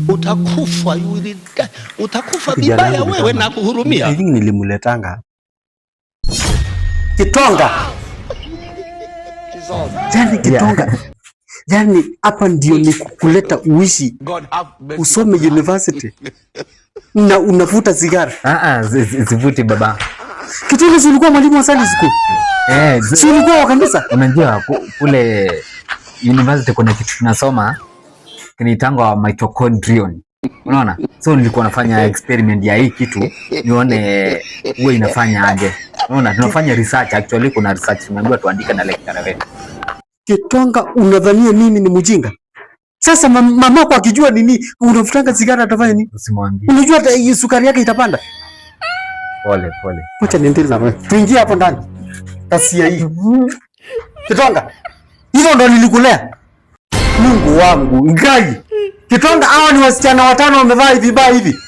utakufa, utakufa vibaya wewe na kuhurumia. Hivi nilimletanga Kitonga. Yani Kitonga. Yani hapa ndio ni kuleta uishi usome university na unavuta sigara. Sivuti baba. Kitonga, si ulikuwa mwalimu wa Sunday school? Si ulikuwa wa kanisa? Unajua kule university kuna kitu tunasoma kinaitangwa mitochondrion. Unaona? So nilikuwa nafanya experiment ya hii kitu nione huwa inafanya aje. Unaona, tunafanya research, actually kuna research tumeambiwa tuandike na lecturer wetu. Kitonga, unadhania mimi ni mjinga? Sasa mamako akijua nini unavutanga sigara atafanya nini? Usimwambie. Unajua sukari yake itapanda. Pole. Acha niendelee na wewe. Tuingie hapo ndani. Kasia hii. Kitonga, hizo ndo nilikulea. Mungu wangu, ngai. Kitonga, hawa ni wasichana 5 wamevaa hivi hivi.